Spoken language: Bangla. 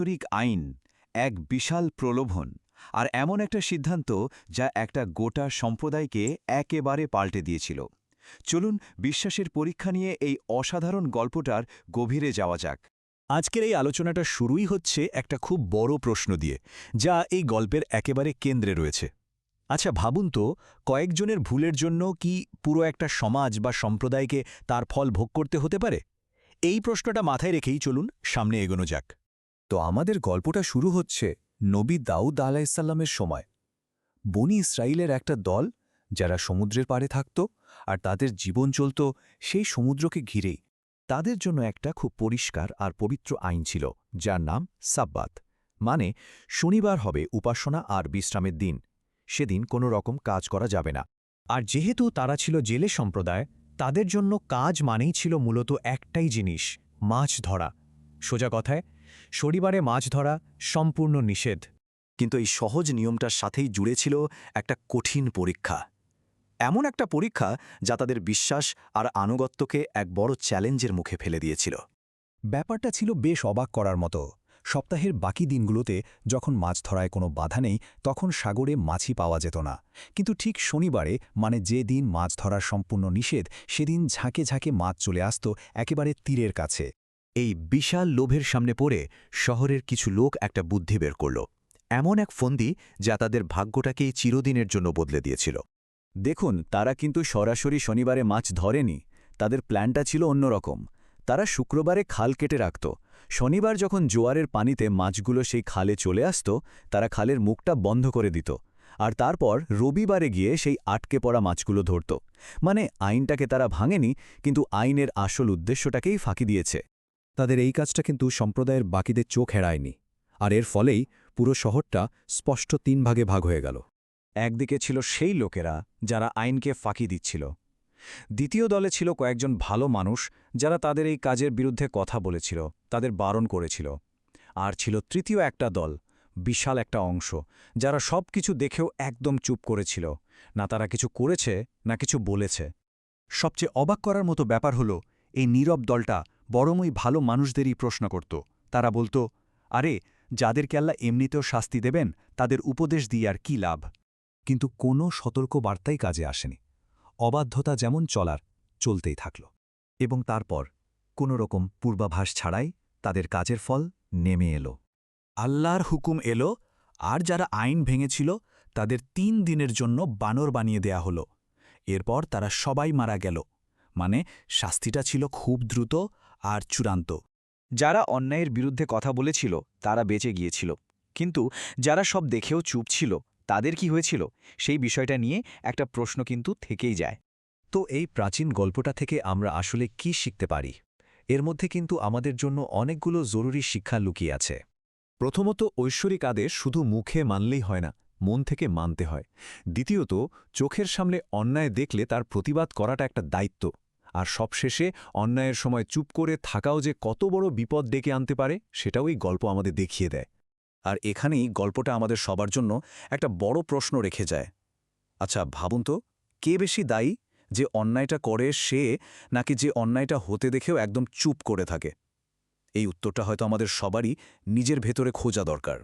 নাগরিক আইন এক বিশাল প্রলোভন আর এমন একটা সিদ্ধান্ত যা একটা গোটা সম্প্রদায়কে একেবারে পাল্টে দিয়েছিল। চলুন বিশ্বাসের পরীক্ষা নিয়ে এই অসাধারণ গল্পটার গভীরে যাওয়া যাক। আজকের এই আলোচনাটা শুরুই হচ্ছে একটা খুব বড় প্রশ্ন দিয়ে, যা এই গল্পের একেবারে কেন্দ্রে রয়েছে। আচ্ছা ভাবুন তো, কয়েকজনের ভুলের জন্য কি পুরো একটা সমাজ বা সম্প্রদায়কে তার ফল ভোগ করতে হতে পারে? এই প্রশ্নটা মাথায় রেখেই চলুন সামনে এগোনো যাক। তো আমাদের গল্পটা শুরু হচ্ছে নবী দাউদ আলাইসাল্লামের সময়। বনি ইসরায়েলের একটা দল যারা সমুদ্রের পাড়ে থাকত, আর তাদের জীবন চলত সেই সমুদ্রকে ঘিরেই। তাদের জন্য একটা খুব পরিষ্কার আর পবিত্র আইন ছিল, যার নাম সাব্বাত, মানে শনিবার হবে উপাসনা আর বিশ্রামের দিন। সেদিন কোনো রকম কাজ করা যাবে না। আর যেহেতু তারা ছিল জেলে সম্প্রদায়, তাদের জন্য কাজ মানেই ছিল মূলত একটাই জিনিস, মাছ ধরা। সোজা কথায়, শনিবারে মাছ ধরা সম্পূর্ণ নিষেধ। কিন্তু এই সহজ নিয়মটার সাথেই জুড়ে ছিল একটা কঠিন পরীক্ষা। এমন একটা পরীক্ষা যা তাদের বিশ্বাস আর আনুগত্যকে এক বড় চ্যালেঞ্জের মুখে ফেলে দিয়েছিল। ব্যাপারটা ছিল বেশ অবাক করার মতো। সপ্তাহের বাকি দিনগুলোতে যখন মাছ ধরায় কোনো বাধা নেই, তখন সাগরে মাছই পাওয়া যেত না। কিন্তু ঠিক শনিবারে, মানে যে দিন মাছ ধরার সম্পূর্ণ নিষেধ, সেদিন ঝাঁকে ঝাঁকে মাছ চলে আসত একেবারে তীরের কাছে। এই বিশাল লোভের সামনে পড়ে শহরের কিছু লোক একটা বুদ্ধি বের করল, এমন এক ফন্দি যা তাদের ভাগ্যটাকেই চিরদিনের জন্য বদলে দিয়েছিল। দেখুন, তারা কিন্তু সরাসরি শনিবারে মাছ ধরেনি। তাদের প্ল্যানটা ছিল অন্যরকম। তারা শুক্রবারে খাল কেটে রাখত। শনিবার যখন জোয়ারের পানিতে মাছগুলো সেই খালে চলে আসত, তারা খালের মুখটা বন্ধ করে দিত, আর তারপর রবিবারে গিয়ে সেই আটকে পড়া মাছগুলো ধরত। মানে আইনটাকে তারা ভাঙেনি, কিন্তু আইনের আসল উদ্দেশ্যটাকেই ফাঁকি দিয়েছে। তাদের এই কাজটা কিন্তু সম্প্রদায়ের বাকিদের চোখ এড়ায়নি, আর এর ফলেই পুরো শহরটা স্পষ্ট ৩ ভাগে ভাগ হয়ে গেল। একদিকে ছিল সেই লোকেরা যারা আইনকে ফাঁকি দিচ্ছিল। দ্বিতীয় দলে ছিল কয়েকজন ভালো মানুষ যারা তাদের এই কাজের বিরুদ্ধে কথা বলেছিল, তাদের বারণ করেছিল। আর ছিল তৃতীয় একটা দল, বিশাল একটা অংশ, যারা সব কিছু দেখেও একদম চুপ করেছিল। না তারা কিছু করেছে, না কিছু বলেছে। সবচেয়ে অবাক করার মতো ব্যাপার হল, এই নীরব দলটা বরংই ভালো মানুষদেরই প্রশ্ন করত। তারা বলতো, আরে যাদেরকে আল্লাহ এমনিতেও শাস্তি দেবেন, তাদের উপদেশ দিয়ে আর কি লাভ? কিন্তু কোনো সতর্ক বার্তাই কাজে আসেনি। অবাধ্যতা যেমন চলতেই থাকল। এবং তারপর কোনো রকম পূর্বাভাস ছাড়াই তাদের কাজের ফল নেমে এলো। আল্লাহর হুকুম এলো, আর যারা আইন ভেঙেছিল তাদের ৩ দিনের জন্য বানর বানিয়ে দেয়া হলো। এরপর তারা সবাই মারা গেল। মানে শাস্তিটা ছিল খুব দ্রুত আর চূড়ান্ত। যারা অন্যায়ের বিরুদ্ধে কথা বলেছিল তারা বেঁচে গিয়েছিল, কিন্তু যারা সব দেখেও চুপ ছিল তাদের কি হয়েছিল, সেই বিষয়টা নিয়ে একটা প্রশ্ন কিন্তু থেকেই যায়। তো এই প্রাচীন গল্পটা থেকে আমরা আসলে কি শিখতে পারি? এর মধ্যে কিন্তু আমাদের জন্য অনেকগুলো জরুরি শিক্ষা লুকিয়ে আছে। প্রথমত, ঐশ্বরিক আদেশ শুধু মুখে মানলেই হয় না, মন থেকে মানতে হয়। দ্বিতীয়ত, চোখের সামনে অন্যায় দেখলে তার প্রতিবাদ করাটা একটা দায়িত্ব। আর সবশেষে, অন্যায়ের সময় চুপ করে থাকাও যে কত বড় বিপদ ডেকে আনতে পারে, সেটাও এই গল্প আমাদের দেখিয়ে দেয়। আর এখানেই গল্পটা আমাদের সবার জন্য একটা বড় প্রশ্ন রেখে যায়। আচ্ছা ভাবুন তো, কে বেশি দায়ী, যে অন্যায়টা করে সে, নাকি যে অন্যায়টা হতে দেখেও একদম চুপ করে থাকে? এই উত্তরটা হয়তো আমাদের সবারই নিজের ভেতরে খোঁজা দরকার।